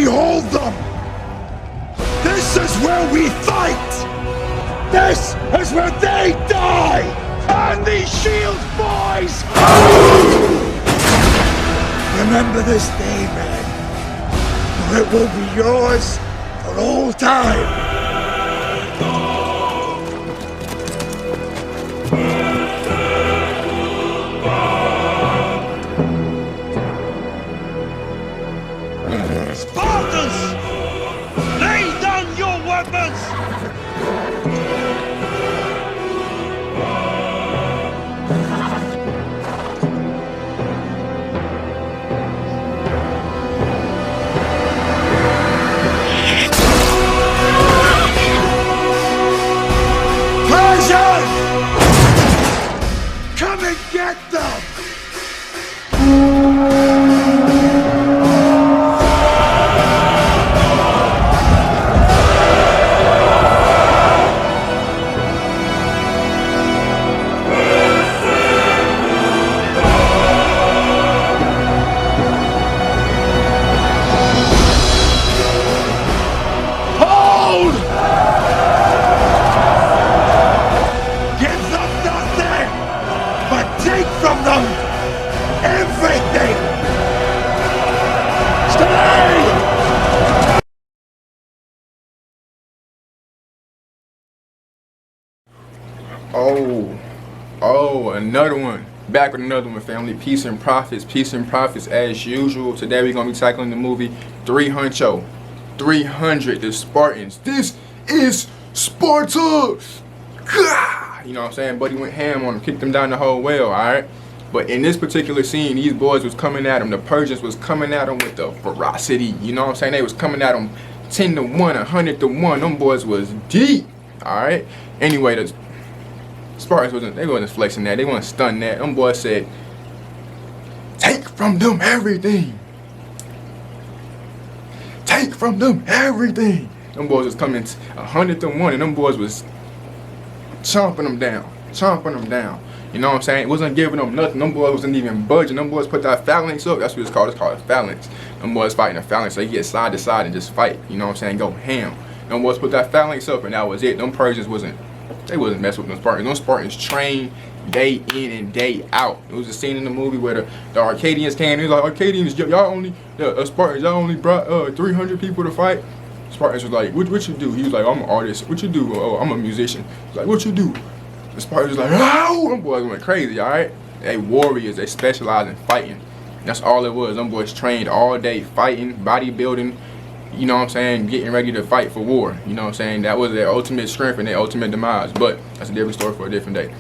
hold them! This is where we fight! This is where they die! And these shields, boys! Remember this day, man, for it will be yours for all time! Spartans! Lay down your weapons! Persians! Come and get them! Another one. Back with another one, family. Peace and profits as usual. Today we're gonna be tackling the movie 300. 300, the Spartans. This is Sparta! You know what I'm saying? Buddy went ham on them, kicked them down the whole well, alright? But in this particular scene, these boys was coming at them. The Persians was coming at them with the ferocity. You know what I'm saying? They was coming at them 10 to 1, 100 to 1. Them boys was deep, alright? Anyway, the Spartans wasn't flexing that. They wasn't stunning that. Them boys said, take from them everything. Take from them everything. Them boys was coming 100 to 1, and them boys was chomping them down. You know what I'm saying? It wasn't giving them nothing. Them boys wasn't even budging. Them boys put that phalanx up. That's what it's called. It's called a phalanx. Them boys fighting a phalanx. So you get side to side and just fight. You know what I'm saying? Go ham. Them boys put that phalanx up, and that was it. Them Persians wasn't messing with them Spartans. Them Spartans trained day in and day out. It was a scene in the movie where the Arcadians came. He was like, Arcadians, the Spartans, y'all only brought 300 people to fight. Spartans was like, what you do? He was like, I'm an artist. What you do? Oh, I'm a musician. He's like, what you do? The Spartans was like, oh, them boys went crazy, alright? They warriors, they specialize in fighting. That's all it was. Them boys trained all day, fighting, bodybuilding, you know what I'm saying, getting ready to fight for war. You know what I'm saying? That was their ultimate strength and their ultimate demise. But that's a different story for a different day.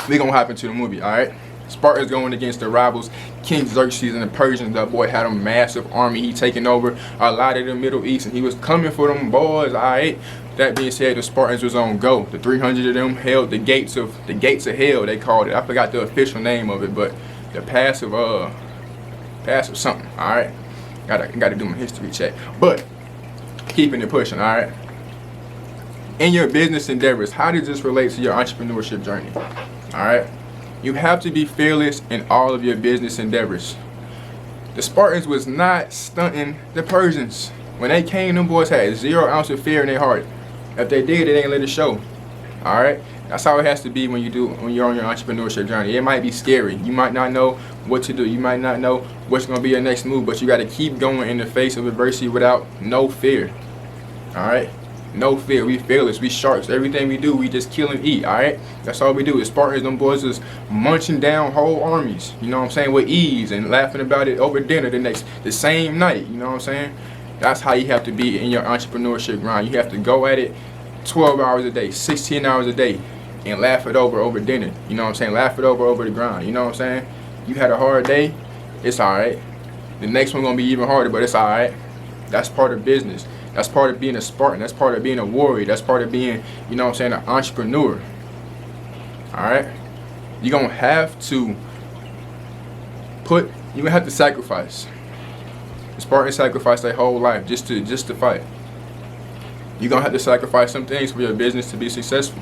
We gonna hop into the movie, alright? Spartans going against the rivals, King Xerxes and the Persians. That boy had a massive army. He taking over a lot of the Middle East, and he was coming for them boys, alright? That being said, the Spartans was on go. The 300 of them held the gates of hell, they called it. I forgot the official name of it, but the passive something, alright? Gotta do my history check. But keeping it pushing, alright? In your business endeavors, how does this relate to your entrepreneurship journey? Alright? You have to be fearless in all of your business endeavors. The Spartans was not stunting the Persians. When they came, them boys had 0 ounce of fear in their heart. If they did, they ain't let it show. Alright? That's how it has to be when you're on your entrepreneurship journey. It might be scary. You might not know what to do. You might not know what's gonna be your next move, but you gotta keep going in the face of adversity without no fear. Alright? No fear. We fearless. We sharks. Everything we do, we just kill and eat. Alright? That's all we do. The Spartans, them boys is munching down whole armies. You know what I'm saying? With ease and laughing about it over dinner the same night. You know what I'm saying? That's how you have to be in your entrepreneurship grind. You have to go at it 12 hours a day, 16 hours a day, and laugh it over dinner. You know what I'm saying? Laugh it over the grind. You know what I'm saying? You had a hard day, it's alright. The next one gonna be even harder, but it's alright. That's part of business. That's part of being a Spartan. That's part of being a warrior. That's part of being, you know what I'm saying, an entrepreneur. Alright? You're gonna have to sacrifice. The Spartans sacrificed their whole life just to fight. You're gonna have to sacrifice some things for your business to be successful.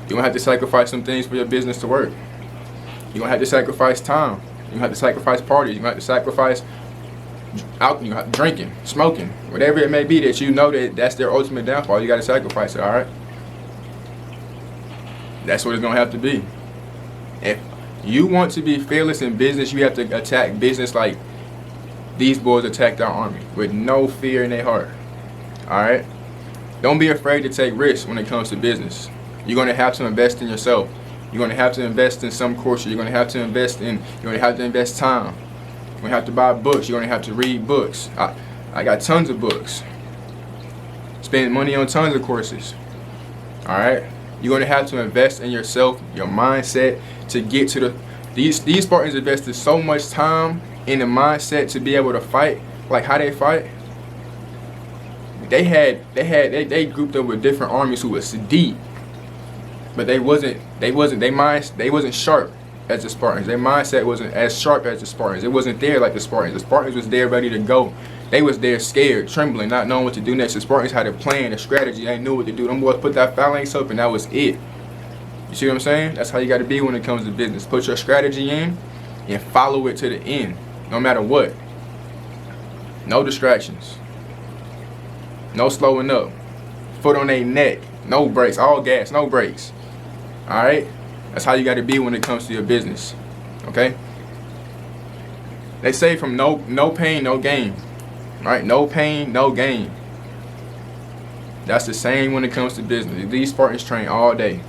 You're gonna have to sacrifice some things for your business to work. You're gonna have to sacrifice time. You're gonna have to sacrifice parties. You're gonna have to sacrifice out, drinking, smoking, whatever it may be that you know that's their ultimate downfall. You got to sacrifice it. All right. That's what it's gonna have to be. If you want to be fearless in business, you have to attack business like these boys attacked our army, with no fear in their heart. All right. Don't be afraid to take risks when it comes to business. You're gonna have to invest in yourself. You're gonna have to invest in some courses. You're gonna have to invest in. You're gonna have to invest time. You're gonna have to buy books. You're gonna have to read books. I got tons of books. Spend money on tons of courses. All right. You're gonna have to invest in yourself, your mindset, to get to the. These Spartans invested so much time in the mindset to be able to fight, like how they fight. They grouped up with different armies who was deep, but they wasn't sharp as the Spartans. Their mindset wasn't as sharp as the Spartans. It wasn't there like the Spartans. The Spartans was there ready to go. They was there scared, trembling, not knowing what to do next. The Spartans had a plan, a strategy. They knew what to do. Them boys put that phalanx up and that was it. You see what I'm saying? That's how you got to be when it comes to business. Put your strategy in and follow it to the end, no matter what. No distractions. No slowing up. Foot on their neck. No brakes. All gas. No brakes. All right? That's how you got to be when it comes to your business. Okay? They say from no pain, no gain. Right? No pain, no gain. That's the same when it comes to business. These Spartans train all day.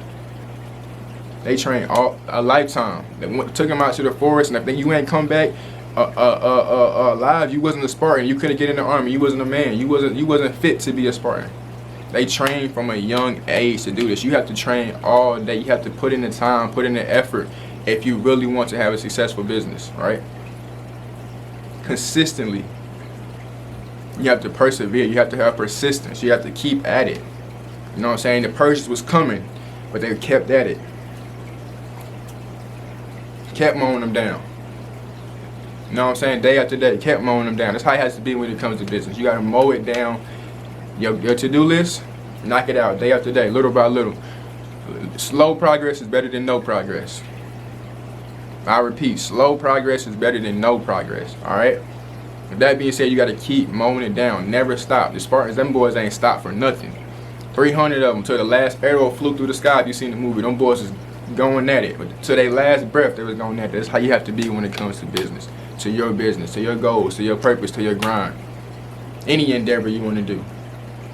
They train a lifetime. They took them out to the forest, and if you ain't come back alive, you wasn't a Spartan. You couldn't get in the army. You wasn't a man. You wasn't fit to be a Spartan. They train from a young age to do this. You have to train all day. You have to put in the time, put in the effort if you really want to have a successful business, right? Consistently. You have to persevere. You have to have persistence. You have to keep at it. You know what I'm saying? The Persians was coming, but they kept at it. Kept mowing them down. You know what I'm saying? Day after day, kept mowing them down. That's how it has to be when it comes to business. You got to mow it down. Your to-do list, knock it out day after day, little by little. Slow progress is better than no progress. I repeat, slow progress is better than no progress. All right? With that being said, you got to keep mowing it down. Never stop. The Spartans, them boys ain't stopped for nothing. 300 of them till the last arrow flew through the sky. If you seen the movie, them boys is going at it. But to their last breath, they was going at it. That's how you have to be when it comes to business. To your business, to your goals, to your purpose, to your grind. Any endeavor you want to do.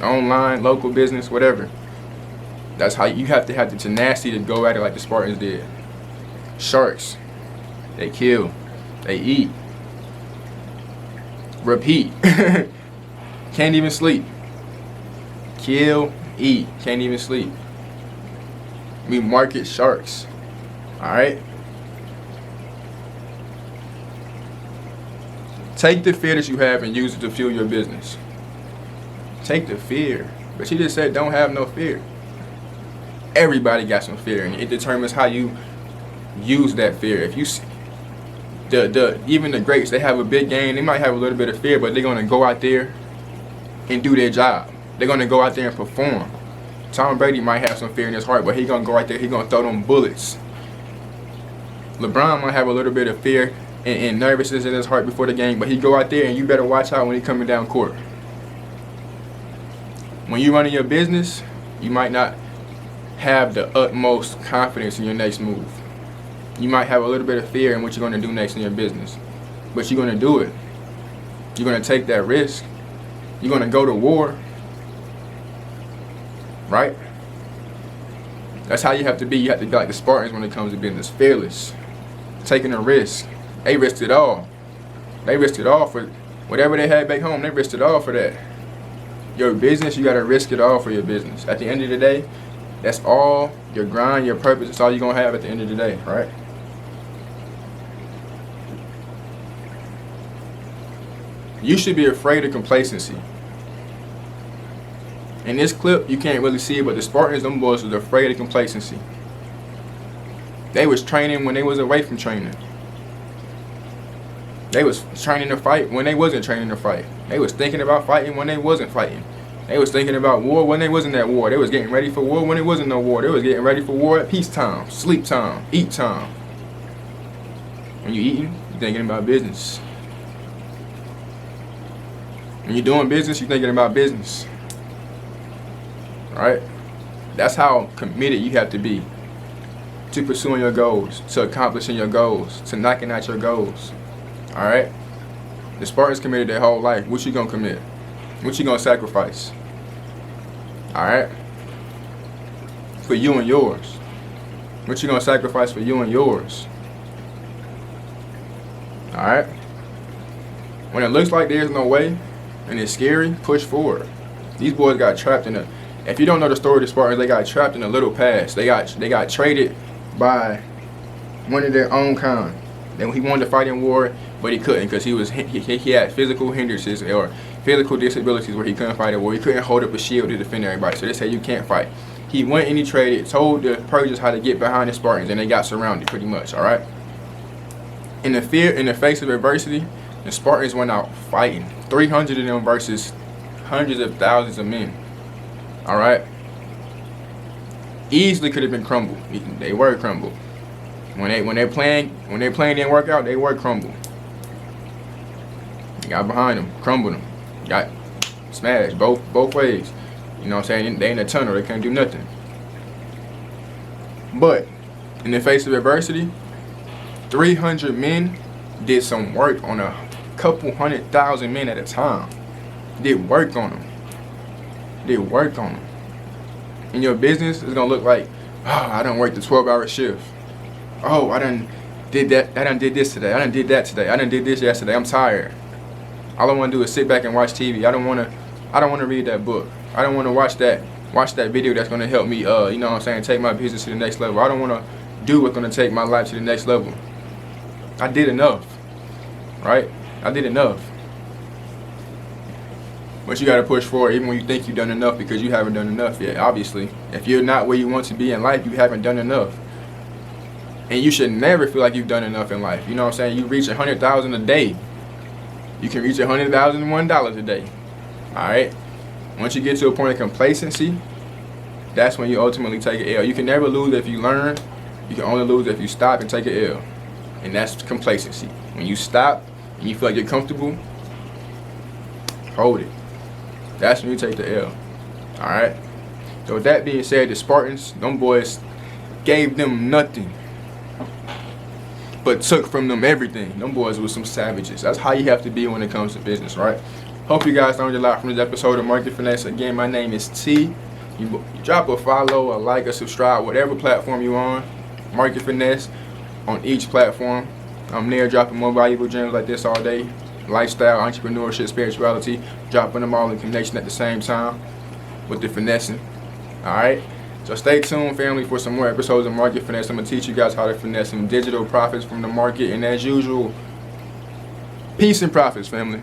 Online, local business, whatever. That's how you have to have the tenacity to go at it like the Spartans did. Sharks. They kill. They eat. Repeat. Can't even sleep. Kill, eat. Can't even sleep. We market sharks. Alright? Take the fear that you have and use it to fuel your business. Take the fear. But she just said don't have no fear. Everybody got some fear, and it determines how you use that fear. If you even the greats, they have a big game. They might have a little bit of fear, but they're gonna go out there and do their job. They're gonna go out there and perform. Tom Brady might have some fear in his heart, but he's gonna go out there. He's gonna throw them bullets. LeBron might have a little bit of fear and nervousness in his heart before the game, but he go out there and you better watch out when he coming down court. When you running your business, you might not have the utmost confidence in your next move. You might have a little bit of fear in what you're going to do next in your business. But you're going to do it. You're going to take that risk. You're going to go to war. Right? That's how you have to be. You have to be like the Spartans when it comes to business. Fearless. Taking a risk. They risked it all. They risked it all for whatever they had back home. They risked it all for that. Your business, you got to risk it all for your business. At the end of the day, that's all your grind, your purpose. That's all you're going to have at the end of the day, right? You should be afraid of complacency. In this clip, you can't really see it, but the Spartans, them boys was afraid of complacency. They was training when they was away from training. They was training to fight when they wasn't training to fight. They was thinking about fighting when they wasn't fighting. They was thinking about war when they wasn't at war. They was getting ready for war when there wasn't no war. They was getting ready for war at peacetime, sleep time, eat time. When you eating, you're thinking about business. When you're doing business, you're thinking about business. Right? That's how committed you have to be to pursuing your goals, to accomplishing your goals, to knocking out your goals. Alright? The Spartans committed their whole life. What you gonna commit? What you gonna sacrifice? Alright? For you and yours. What you gonna sacrifice for you and yours? Alright? When it looks like there's no way and it's scary, push forward. These boys got trapped in a, if you don't know the story of the Spartans, they got trapped in a little past. They got traded by one of their own kind. Then he wanted to fight in war, but he couldn't because he had physical hindrances or physical disabilities where he couldn't fight in war. He couldn't hold up a shield to defend everybody. So they said you can't fight. He went and he traded, told the Persians how to get behind the Spartans, and they got surrounded pretty much. All right. In the face of adversity, the Spartans went out fighting. 300 of them versus hundreds of thousands of men. All right. Easily could have been crumbled. They were crumbled. When they playing didn't work out, they were crumbled. Got behind them, crumbled them, got smashed both ways. You know what I'm saying? They in a tunnel, they can't do nothing. But in the face of adversity, 300 men did some work on a couple 100,000 men at a time. Did work on them. Did work on them. In your business, it's gonna look like, oh, I done worked a 12-hour shift. Oh, I done did that. I done did this today. I done did that today. I done did this yesterday. I'm tired. All I want to do is sit back and watch TV. I don't want to read that book. I don't want to watch that video that's going to help me, you know what I'm saying, take my business to the next level. I don't want to do what's going to take my life to the next level. I did enough, right? I did enough. But you got to push forward even when you think you've done enough, because you haven't done enough yet, obviously. If you're not where you want to be in life, you haven't done enough. And you should never feel like you've done enough in life. You know what I'm saying? You reach 100,000 a day. You can reach $100,001 a day. Alright? Once you get to a point of complacency, that's when you ultimately take an L. You can never lose if you learn. You can only lose if you stop and take an L. And that's complacency. When you stop and you feel like you're comfortable, hold it. That's when you take the L. Alright? So with that being said, the Spartans, them boys gave them nothing, but took from them everything. Them boys were some savages. That's how you have to be when it comes to business, right? Hope you guys learned a lot from this episode of Market Finesse. Again, my name is T. You drop a follow, a like, a subscribe, whatever platform you're on. Market Finesse on each platform. I'm there dropping more valuable gems like this all day. Lifestyle, entrepreneurship, spirituality. Dropping them all in connection at the same time with the finessing. Alright? So stay tuned, family, for some more episodes of Market Finesse. I'm going to teach you guys how to finesse some digital profits from the market. And as usual, peace and profits, family.